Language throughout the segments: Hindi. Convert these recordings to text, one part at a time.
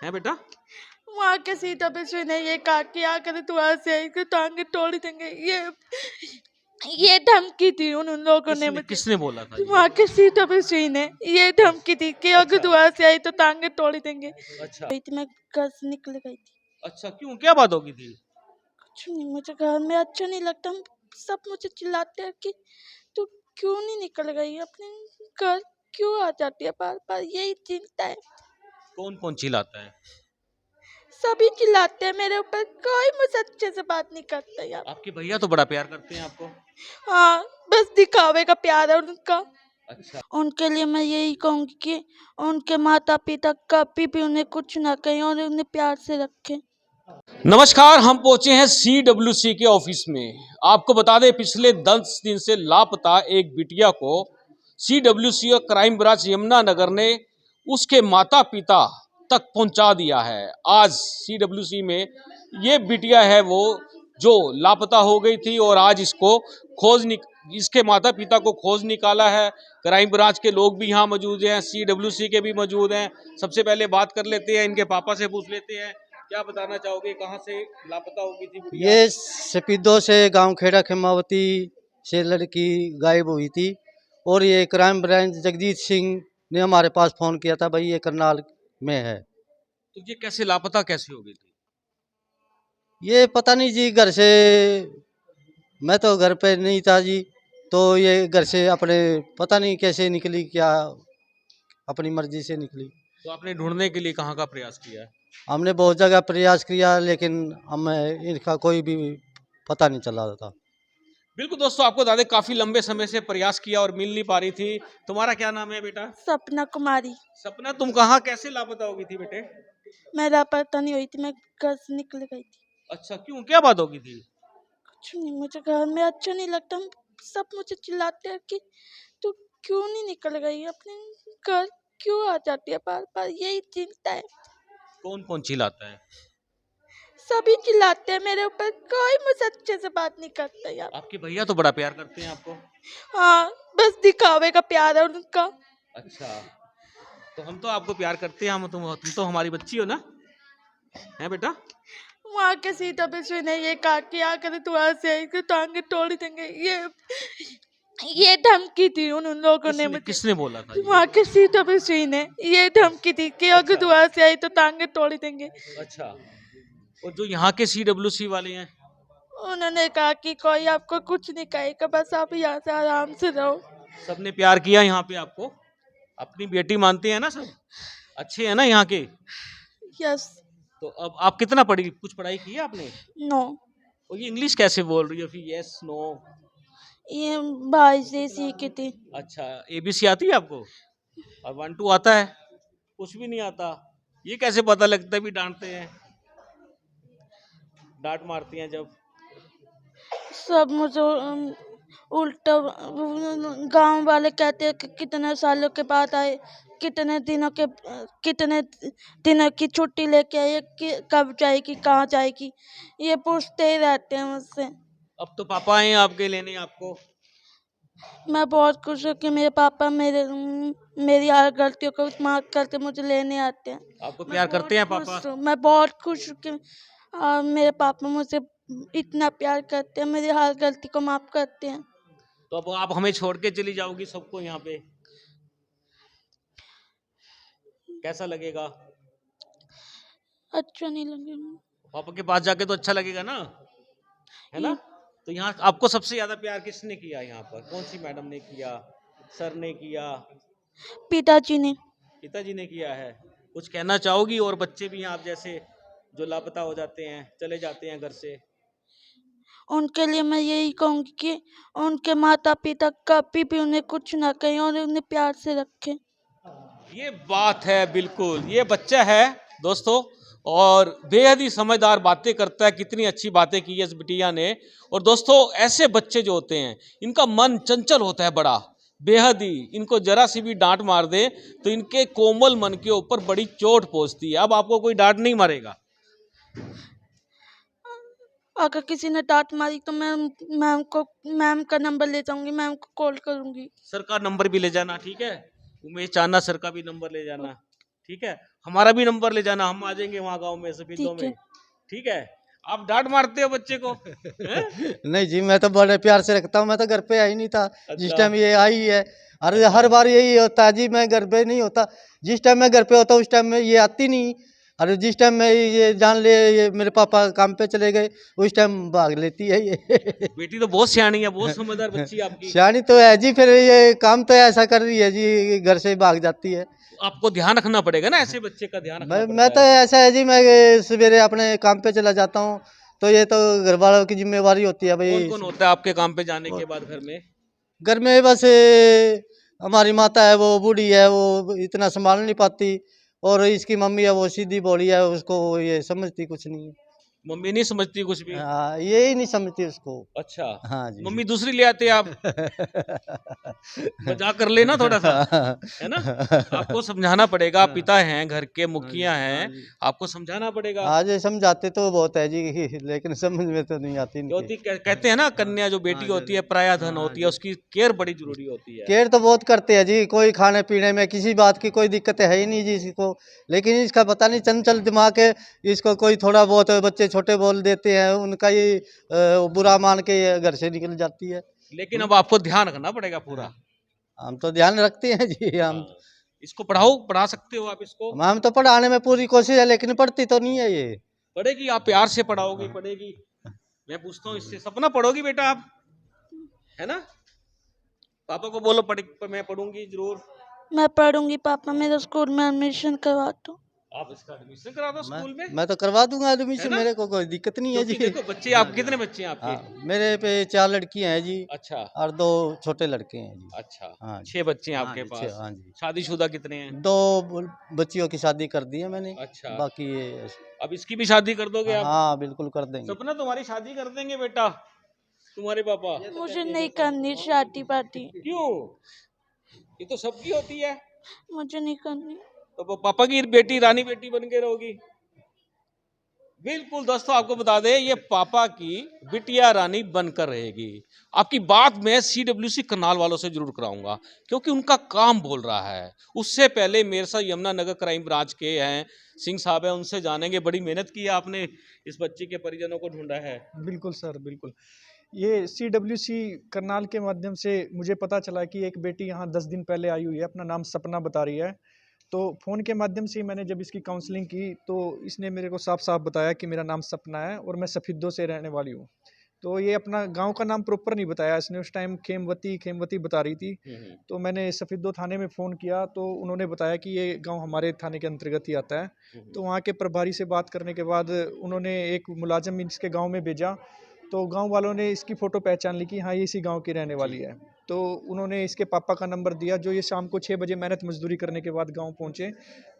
हैं बेटा? वहाँ के सीता पे सुई ने ये कहा कि आकर तू ऐसे आई कि टांगे तोड़ देंगे। ये धमकी दी उन लोगों ने मुझे। किसने बोला था ये? वहाँ के सीता पे सुई ने ये धमकी दी कि अगर तू ऐसे आई तो टांगे तोड़ देंगे। अच्छा गई थी मैं, घर से निकल गई थी। अच्छा, क्यों, क्या बात होगी थी? कुछ नहीं, मुझे घर में अच्छा नहीं लगता। सब मुझे चिल्लाते हैं कि तू क्यों नहीं निकल गई अपने घर, क्यों आ जाती है बार बार, यही चिंता है। कौन कौन चिल्लाता है? सभी चिल्लाते हैं मेरे ऊपर, कोई मुझसे अच्छे से बात नहीं करता यार। आपके भैया तो बड़ा प्यार करते हैं आपको। हाँ, बस दिखावे का प्यार है उनका। अच्छा, उनके लिए मैं यही कहूँगी कि उनके माता पिता कभी भी उन्हें कुछ ना कहें और उन्हें प्यार से रखें। नमस्कार, हम पहुंचे हैं CWC के ऑफिस में। आपको बता दें, पिछले 10 दिन से लापता एक बिटिया को CWC और क्राइम ब्रांच यमुनानगर ने उसके माता पिता तक पहुंचा दिया है। आज CWC में ये बिटिया है वो जो लापता हो गई थी और आज इसके माता पिता को खोज निकाला है। क्राइम ब्रांच के लोग भी यहाँ मौजूद हैं, CWC के भी मौजूद हैं। सबसे पहले बात कर लेते हैं, इनके पापा से पूछ लेते हैं। क्या बताना चाहोगे, कहाँ से लापता हो गई थी गुड़िया? ये सपीदों से गांव खेड़ा खेमावती से लड़की गायब हुई थी और ये क्राइम ब्रांच जगजीत सिंह ने हमारे पास फ़ोन किया था, भाई ये करनाल में है। तो ये कैसे लापता कैसे हो गई थी? ये पता नहीं जी, घर से, मैं तो घर पे नहीं था जी, तो ये घर से अपने पता नहीं कैसे निकली, क्या अपनी मर्जी से निकली। तो आपने ढूंढने के लिए कहाँ का प्रयास किया? हमने बहुत जगह प्रयास किया लेकिन हमें इनका कोई भी पता नहीं चला था। बिल्कुल दोस्तों, आपको बता दें काफी लंबे समय से प्रयास किया और मिल नहीं पा रही थी। तुम्हारा क्या नाम है बेटा? सपना कुमारी। सपना, तुम कहाँ कैसे लापता हो गई थी बेटे? मैं लापता नहीं हुई थी, मैं घर से निकल गई थी। अच्छा, क्यों, क्या बात होगी थी? कुछ नहीं, मुझे घर में अच्छा नहीं लगता। सब मुझे चिल्लाते हैं कि तू क्यों नहीं निकल गई अपने घर, क्यों आ जाती है बार बार, यही चिंता है। कौन कौन चिल्लाता है? सभी चिल्लाते हैं मेरे ऊपर, कोई मुझसे अच्छे से बात नहीं करता यार। आपके भैया तो बड़ा प्यार करते हैं आपको। हाँ, बस दिखावे का प्यार है उनका। अच्छा, तो हम तो आपको प्यार करते हैं, तुम तो हमारी बच्ची हो ना, है बेटा? वहाँ के सीता पे सुई ने ये कहा कि आकर तू ऐसे आई कि टांगे तोड़ देंगे। ये धमकी दी उन लोगों ने मुझे। किसने बोला था ये? वहाँ के सीता पे सुई ने ये धमकी दी कि अगर तू ऐसे आई तो टांगे तोड़ देंगे। अच्छा, और जो यहाँ के CWC वाले हैं? उन्होंने कहा कि कोई आपको कुछ नहीं कहेगा, बस आप यहाँ से आराम से रहो। सबने प्यार किया यहाँ पे आपको, अपनी बेटी मानते हैं ना सब, अच्छे हैं ना यहाँ के? यस। तो अब आप कितना पढ़ी, कुछ पढ़ाई की है आपने? नो। और ये इंग्लिश कैसे बोल रही हो फिर, यस नो? ये भाई से सीखी थी। अच्छा, ABC आती है आपको? और 1 2 आता है? कुछ भी नहीं आता? ये कैसे पता लगता है भी डांटते हैं, डांट मारती हैं जब? सब मुझे उल्टा गांव वाले कहते हैं कि कितने सालों के बाद आए, कितने दिनों की छुट्टी लेके आए, कब जाएगी, कहाँ जाएगी, ये पूछते ही रहते हैं मुझसे। अब तो पापा आए आपके लेने आपको? मैं बहुत खुश हूँ कि मेरे पापा मेरी हर गलतियों को माफ करके मुझे लेने आते हैं। आपको प्यार करते हैं पापा? मैं बहुत खुश हूँ कि मेरे पापा मुझे इतना प्यार करते हैं, मेरी हर गलती को माफ करते हैं। तो अब आप हमें छोड़ के चली जाओगी सबको यहाँ पे, कैसा लगेगा? अच्छा नहीं लगेगा। पापा के पास जाके तो अच्छा लगेगा ना, है ना? तो यहाँ आपको सबसे ज्यादा प्यार किसने किया यहाँ पर, कौन सी मैडम ने किया, सर ने किया, पिताजी ने। पिताजी ने किया है? कुछ कहना चाहोगी? और बच्चे भी हैं आप जैसे जो लापता हो जाते हैं, चले जाते हैं घर से? उनके लिए मैं यही कहूँगी कि उनके माता पिता कभी भी उन्हें कुछ ना कहें और उन्हें प्यार से रखें। ये बात है, बिल्कुल ये बच्चा है दोस्तों, और बेहद ही समझदार बातें करता है। कितनी अच्छी बातें की है इस बिटिया ने। और दोस्तों, ऐसे बच्चे जो होते हैं इनका मन चंचल होता है बड़ा, बेहद ही, इनको जरा सी भी डांट मार दे तो इनके कोमल मन के ऊपर बड़ी चोट पहुंचती है। अब आपको कोई डांट नहीं मारेगा? अगर किसी ने डांट मारी तो मैं मैम का नंबर ले जाऊंगी, मैम को कॉल करूंगी। सर का नंबर भी ले जाना, ठीक है? उमेश चांदा सर का भी नंबर ले जाना, ठीक है? हमारा भी नंबर ले जाना, हम आ जाएंगे वहाँ गांव में सफीदों ठीक में। है। ठीक है। आप डांट मारते हो बच्चे को हैं? नहीं जी, मैं तो बड़े प्यार से रखता हूँ। मैं तो घर पे आई नहीं था जिस अच्छा। टाइम ये आई है। अरे अच्छा। हर बार यही होता है जी, मैं घर पे नहीं होता। जिस टाइम मैं घर पे होता हूँ उस टाइम में ये आती नहीं। अरे जिस टाइम में ये जान ले ये मेरे पापा काम पे चले गए उस टाइम भाग लेती है ये। बेटी तो बहुत सियानी है, बहुत समझदार बच्ची है आपकी। सियानी तो है जी, फिर ये काम तो ऐसा कर रही है जी, घर से भाग जाती है। आपको ध्यान रखना पड़ेगा ना, ऐसे बच्चे का ध्यान रखना मैं पड़ता तो है। ऐसा है जी, मैं सवेरे अपने काम पे चला जाता हूँ तो ये तो घर वालों की जिम्मेवारी होती है कौन भाई। कौन होता है आपके काम पे जाने के बाद घर में? घर में बस हमारी माता है, वो बूढ़ी है, वो इतना संभाल नहीं पाती। और इसकी मम्मी है, वो सीधी भोली है, उसको ये समझती कुछ नहीं है। मम्मी नहीं समझती कुछ भी? हाँ, ये ही नहीं समझती उसको। अच्छा। हाँ जी। मम्मी दूसरी ले आते आप? मजाक कर लेना थोड़ा सा, है ना? आपको समझाना पड़ेगा, आप पिता हैं, घर के मुखिया हैं, आपको समझाना पड़ेगा। आज ये समझाते तो बहुत है जी, लेकिन समझ में तो नहीं आती इनके। क्योंकि कहते हैं ना, कन्या जो बेटी होती है पराया धन होती है, उसकी केयर बड़ी जरूरी होती है। केयर तो बहुत करते हैं जी, कोई खाने पीने में किसी बात की कोई दिक्कत है ही नहीं जी इसको। लेकिन इसका पता नहीं चंचल दिमाग है, इसको कोई थोड़ा बहुत बच्चे छोटे बोल देते हैं, उनका ये बुरा मान के ये घर से निकल जाती है। लेकिन अब आपको ध्यान रखना पड़ेगा पूरा। हम तो ध्यान रखते हैं जी। हम हाँ। इसको पढ़ाओ, पढ़ा सकते हो आप इसको? हम तो पढ़ाने में पूरी कोशिश है, लेकिन पढ़ती तो नहीं है ये। पढ़ेगी, आप प्यार से पढ़ाओगे पढ़ेगी। मैं पूछता हूँ इससे, सपना पढ़ोगी बेटा आप, है ना? पापा को बोलो मैं पढ़ूंगी जरूर। मैं पढ़ूंगी पापा, मेरा स्कूल में एडमिशन करवा दो। आप इसका एडमिशन करा दो स्कूल में, मैं तो करवा दूंगा है एडमिशन, ना? मेरे को कोई दिक्कत नहीं है क्योंकि जी। देखो बच्चे, आप कितने बच्चे हैं आपके? हाँ, मेरे पे 4 लड़कियां हैं जी अच्छा। और 2 छोटे लड़के हैं जी। अच्छा। हाँ जी। 6 बच्चे हैं हाँ आपके जी, पास। हाँ जी। शादीशुदा कितने हैं? 2 बच्चियों की शादी कर दी है मैंने। अच्छा। बाकी ये अब इसकी भी शादी कर दोगे आप? हाँ बिल्कुल कर देंगे। सपना तुम्हारी शादी कर देंगे बेटा, तुम्हारे पापा? मुझे नहीं करनी शादी पार्टी, क्यों? ये तो सबकी होती है। मुझे नहीं करनी। तो पापा की बेटी रानी बेटी बन के रहोगी। बिल्कुल दोस्तों, आपको बता दें ये पापा की बिटिया रानी बनकर रहेगी। आपकी बात मैं CWC करनाल वालों से जरूर कराऊंगा, क्योंकि उनका काम बोल रहा है। उससे पहले मेरे साथ यमुनानगर क्राइम ब्रांच के हैं सिंह साहब हैं, उनसे जानेंगे। बड़ी मेहनत की है आपने, इस बच्चे के परिजनों को ढूंढा है। बिल्कुल सर, बिल्कुल। ये CWC करनाल के माध्यम से मुझे पता चला कि एक बेटी यहाँ 10 दिन पहले आई हुई है, अपना नाम सपना बता रही है। तो फ़ोन के माध्यम से मैंने जब इसकी काउंसलिंग की तो इसने मेरे को साफ-साफ बताया कि मेरा नाम सपना है और मैं सफिद्दो से रहने वाली हूँ। तो ये अपना गाँव का नाम प्रॉपर नहीं बताया इसने, उस टाइम खेमवती बता रही थी। तो मैंने सफिद्दो थाने में फ़ोन किया तो उन्होंने बताया कि ये गाँव हमारे थाने के अंतर्गत ही आता है। तो वहाँ के प्रभारी से बात करने के बाद उन्होंने एक मुलाजिम इसके गाँव में भेजा। तो गाँव वालों ने इसकी फ़ोटो पहचान ली कि हाँ, ये इसी गाँव की रहने वाली है। तो उन्होंने इसके पापा का नंबर दिया, जो ये शाम को 6 बजे मेहनत मज़दूरी करने के बाद गाँव पहुँचे।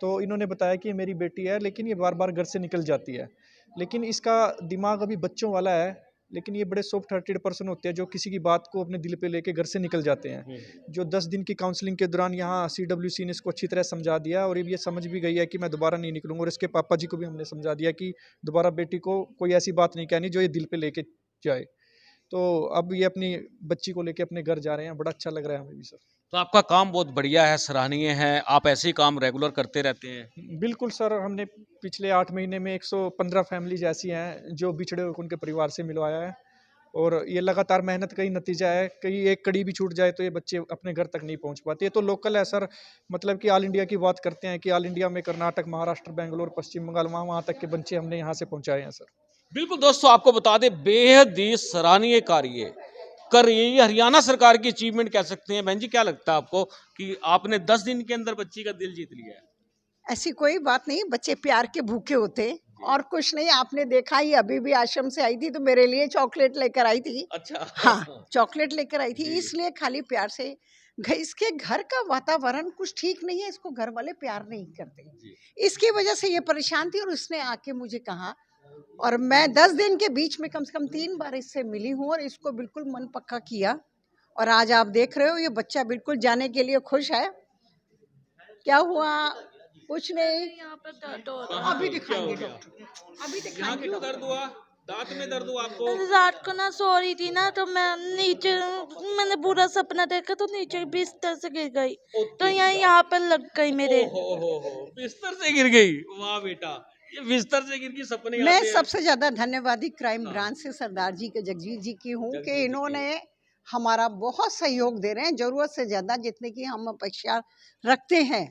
तो इन्होंने बताया कि ये मेरी बेटी है, लेकिन ये बार-बार घर से निकल जाती है। लेकिन इसका दिमाग अभी बच्चों वाला है, लेकिन ये बड़े सॉफ्ट हार्टेड पर्सन होते हैं, जो किसी की बात को अपने दिल पे लेके घर से निकल जाते हैं। जो 10 दिन की काउंसलिंग के दौरान यहाँ CWC ने इसको अच्छी तरह समझा दिया और ये समझ भी गई है कि मैं दोबारा नहीं निकलूँगा। और इसके पापा जी को भी हमने समझा दिया कि दोबारा बेटी को कोई ऐसी बात नहीं कहनी जो ये दिल पे लेके जाए। तो अब ये अपनी बच्ची को लेके अपने घर जा रहे हैं, बड़ा अच्छा लग रहा है हमें भी सर। तो आपका काम बहुत बढ़िया है, सराहनीय है। आप ऐसे ही काम रेगुलर करते रहते हैं? बिल्कुल सर, हमने पिछले 8 महीने में 115 फैमिलीज ऐसी हैं जो बिछड़े हुए उनके परिवार से मिलवाया है। और ये लगातार मेहनत का ही नतीजा है। कहीं एक कड़ी भी छूट जाए तो ये बच्चे अपने घर तक नहीं पहुंच पाते। ये तो लोकल है सर, मतलब कि ऑल इंडिया की बात करते हैं कि ऑल इंडिया में कर्नाटक, महाराष्ट्र, बेंगलोर, पश्चिम बंगाल, वहाँ तक के बच्चे हमने यहाँ से पहुँचाए हैं सर। बिल्कुल दोस्तों, आपको बता दें बेहद ही सराहनीय कार्य कर रही है ये हरियाणा सरकार की अचीवमेंट कह सकते हैं। बहन जी, क्या लगता है आपको कि आपने 10 दिन के अंदर बच्ची का दिल जीत लिया है? ऐसी कोई बात नहीं, बच्चे प्यार के भूखे होते और कुछ नहीं। आपने देखा ही, अभी भी आश्रम से आई थी तो मेरे लिए चॉकलेट लेकर आई थी। अच्छा। हाँ, चॉकलेट लेकर आई थी, इसलिए खाली प्यार से। इसके घर का वातावरण कुछ ठीक नहीं है, इसको घर वाले प्यार नहीं करते, इसकी वजह से ये परेशान थी। और उसने आके मुझे कहा, और मैं 10 दिन के बीच में कम से कम 3 बार इससे मिली हूँ और इसको बिल्कुल मन पक्का किया। और आज आप देख रहे हो ये बच्चा बिल्कुल जाने के लिए खुश है। क्या हुआ? कुछ नहीं, यहाँ पर दर्द हो रहा है। अभी दिखाएंगे डॉक्टर, अभी यहाँ दिखाएंगे क्यों डॉक्टर। दर्द हुआ? दांत में दर्द हुआ आपको? रात को ना सो रही थी ना, तो मैं नीचे, मैंने बुरा सपना देखा तो नीचे बिस्तर से गिर गई, तो यहाँ पर लग गई मेरे। हो बिस्तर से गिर गई। वाह बेटा, ये बिस्तर से गिर के सपने मैं आते हैं। सबसे ज्यादा धन्यवादी क्राइम हाँ। ब्रांच से सरदार जी के, जगजीत जी की हूँ जगजीत कि जी इन्होंने हमारा बहुत सहयोग दे रहे हैं, जरूरत से ज्यादा जितने की हम अपेक्षा रखते हैं।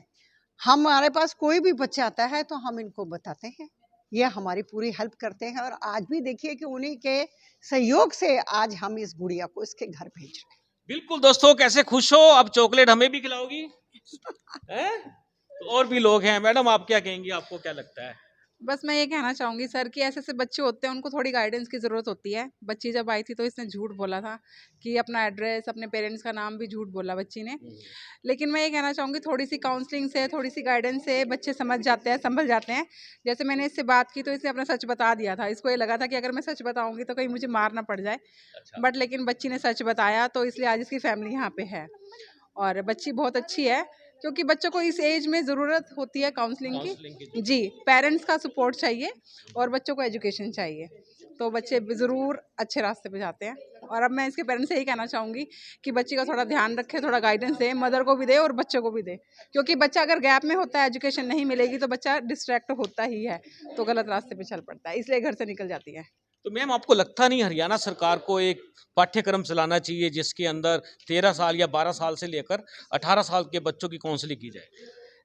हमारे पास कोई भी बच्चा आता है तो हम इनको बताते हैं, ये हमारी पूरी हेल्प करते हैं। और आज भी देखिए कि उन्हीं के सहयोग से आज हम इस गुड़िया को इसके घर भेज रहे हैं। बिल्कुल दोस्तों, कैसे खुश हो? अब चॉकलेट हमें भी खिलाओगी? हैं? तो और भी लोग हैं। मैडम आप क्या कहेंगी, आपको क्या लगता है? बस मैं ये कहना चाहूँगी सर कि ऐसे ऐसे बच्चे होते हैं, उनको थोड़ी गाइडेंस की ज़रूरत होती है। बच्ची जब आई थी तो इसने झूठ बोला था कि अपना एड्रेस, अपने पेरेंट्स का नाम भी झूठ बोला बच्ची ने। लेकिन मैं ये कहना चाहूँगी थोड़ी सी काउंसलिंग से, थोड़ी सी गाइडेंस से बच्चे समझ जाते हैं, संभल जाते हैं। जैसे मैंने इससे बात की तो इसने अपना सच बता दिया था। इसको ये लगा था कि अगर मैं सच बताऊँगी तो कहीं मुझे मार ना पड़ जाए, बट लेकिन बच्ची ने सच बताया, तो इसलिए आज इसकी फैमिली यहाँ पे है। और बच्ची बहुत अच्छी है, क्योंकि बच्चों को इस एज में ज़रूरत होती है काउंसलिंग की। जी, पेरेंट्स का सपोर्ट चाहिए और बच्चों को एजुकेशन चाहिए, तो बच्चे ज़रूर अच्छे रास्ते पे जाते हैं। और अब मैं इसके पेरेंट्स से यही कहना चाहूँगी कि बच्ची का थोड़ा ध्यान रखें, थोड़ा गाइडेंस दें, मदर को भी दे और बच्चों को भी दे, क्योंकि बच्चा अगर गैप में होता है, एजुकेशन नहीं मिलेगी तो बच्चा डिस्ट्रैक्ट होता ही है, तो गलत रास्ते पे चल पड़ता है, इसलिए घर से निकल जाती है। तो मैम आपको लगता नहीं हरियाणा सरकार को एक पाठ्यक्रम चलाना चाहिए जिसके अंदर 13 साल या 12 साल से लेकर 18 साल के बच्चों की काउंसलिंग की जाए?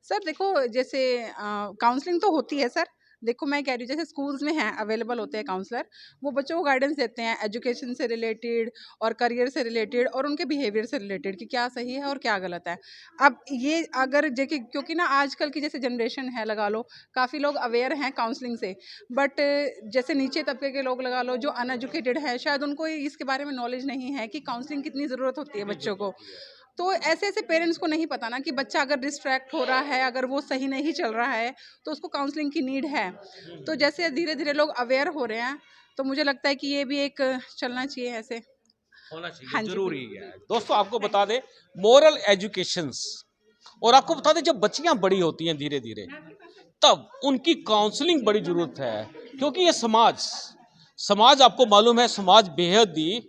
सर देखो, जैसे काउंसलिंग तो होती है सर। देखो मैं कह रही हूँ, जैसे स्कूल्स में हैं, अवेलेबल होते हैं काउंसलर, वो बच्चों को गाइडेंस देते हैं एजुकेशन से रिलेटेड और करियर से रिलेटेड और उनके बिहेवियर से रिलेटेड कि क्या सही है और क्या गलत है। अब ये अगर देखिए, क्योंकि ना आजकल की जैसे जनरेशन है, लगा लो काफ़ी लोग अवेयर हैं काउंसलिंग से, बट जैसे नीचे तबके के लोग लगा लो जो अनएजुकेटेड है, शायद उनको इसके बारे में नॉलेज नहीं है कि काउंसलिंग कितनी ज़रूरत होती है बच्चों को। तो ऐसे ऐसे पेरेंट्स को नहीं पता ना कि बच्चा अगर डिस्ट्रैक्ट हो रहा है, अगर वो सही नहीं चल रहा है, तो उसको काउंसलिंग की नीड है। तो जैसे धीरे धीरे लोग अवेयर हो रहे हैं, तो मुझे लगता है कि ये भी एक चलना चाहिए ऐसे। होना चाहिए, हाँ जी, जरूरी है। दोस्तों आपको बता दें, मोरल एजुकेशंस, और आपको बता दें जब बच्चियां बड़ी होती हैं धीरे धीरे, तब उनकी काउंसलिंग बड़ी जरूरत है, क्योंकि ये समाज आपको मालूम है, समाज बेहद ही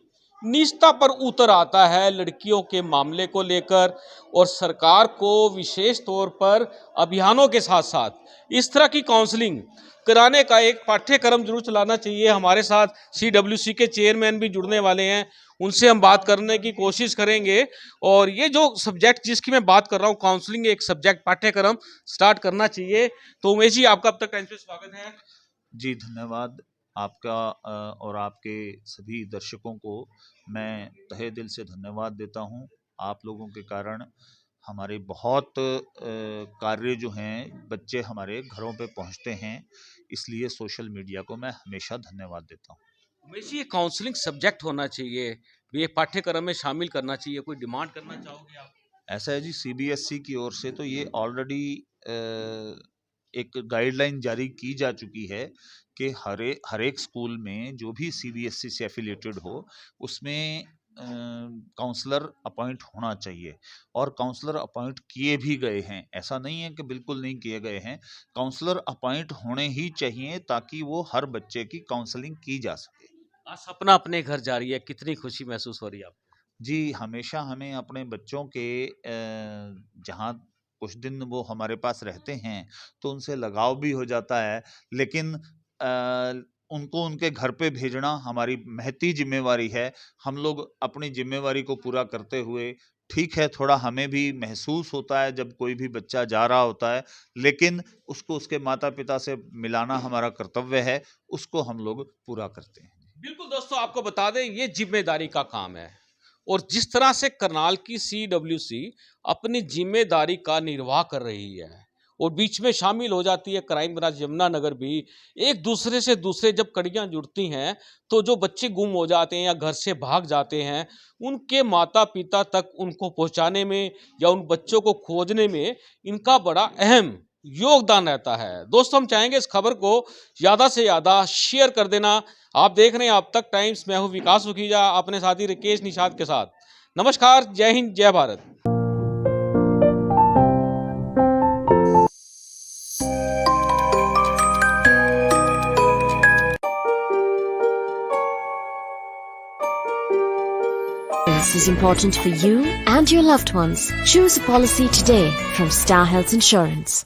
निचता पर उतर आता है लड़कियों के मामले को लेकर, और सरकार को विशेष तौर पर अभियानों के साथ साथ इस तरह की काउंसलिंग कराने का एक पाठ्यक्रम जरूर चलाना चाहिए। हमारे साथ CWC के चेयरमैन भी जुड़ने वाले हैं, उनसे हम बात करने की कोशिश करेंगे। और ये जो सब्जेक्ट जिसकी मैं बात कर रहा हूँ, काउंसलिंग एक सब्जेक्ट पाठ्यक्रम स्टार्ट करना चाहिए। तो उमेश जी, आपका अब तक टाइम पे स्वागत है। जी धन्यवाद आपका, और आपके सभी दर्शकों को मैं तहे दिल से धन्यवाद देता हूं। आप लोगों के कारण हमारे बहुत कार्य जो हैं, बच्चे हमारे घरों पे पहुंचते हैं, इसलिए सोशल मीडिया को मैं हमेशा धन्यवाद देता हूं। उमेश जी, ये काउंसलिंग सब्जेक्ट होना चाहिए, ये पाठ्यक्रम में शामिल करना चाहिए, कोई डिमांड करना चाहोगे आप? ऐसा है जी, CBSE की ओर से तो ये ऑलरेडी एक गाइडलाइन जारी की जा चुकी है कि हर एक स्कूल में जो भी CBSE से एफिलिएटेड हो, उसमें काउंसलर अपॉइंट होना चाहिए। और काउंसलर अपॉइंट किए भी गए हैं, ऐसा नहीं है कि बिल्कुल नहीं किए गए हैं। काउंसलर अपॉइंट होने ही चाहिए ताकि वो हर बच्चे की काउंसलिंग की जा सके। आज सपना अपने घर जा रही है, कितनी खुशी महसूस हो रही है आपको? जी, हमेशा हमें अपने बच्चों के जहाँ कुछ दिन वो हमारे पास रहते हैं तो उनसे लगाव भी हो जाता है, लेकिन उनको उनके घर पे भेजना हमारी महती जिम्मेवारी है। हम लोग अपनी जिम्मेवारी को पूरा करते हुए, ठीक है थोड़ा हमें भी महसूस होता है जब कोई भी बच्चा जा रहा होता है, लेकिन उसको उसके माता पिता से मिलाना हमारा कर्तव्य है, उसको हम लोग पूरा करते हैं। बिल्कुल दोस्तों, आपको बता दें ये जिम्मेदारी का काम है, और जिस तरह से करनाल की CWC अपनी जिम्मेदारी का निर्वाह कर रही है और बीच में शामिल हो जाती है क्राइम ब्रांच यमुनानगर भी, एक दूसरे से दूसरे जब कड़ियां जुड़ती हैं तो जो बच्चे गुम हो जाते हैं या घर से भाग जाते हैं, उनके माता पिता तक उनको पहुंचाने में या उन बच्चों को खोजने में इनका बड़ा अहम योगदान रहता है। दोस्तों हम चाहेंगे इस खबर को ज़्यादा से ज़्यादा शेयर कर देना। आप देख रहे हैं आप तक टाइम्स, मैं हूं विकास सुखीजा अपने साथी रिकेश निषाद के साथ। नमस्कार, जय हिंद, जय Bharat. happiness is important for you and your loved ones, choose a policy today from Star Health Insurance.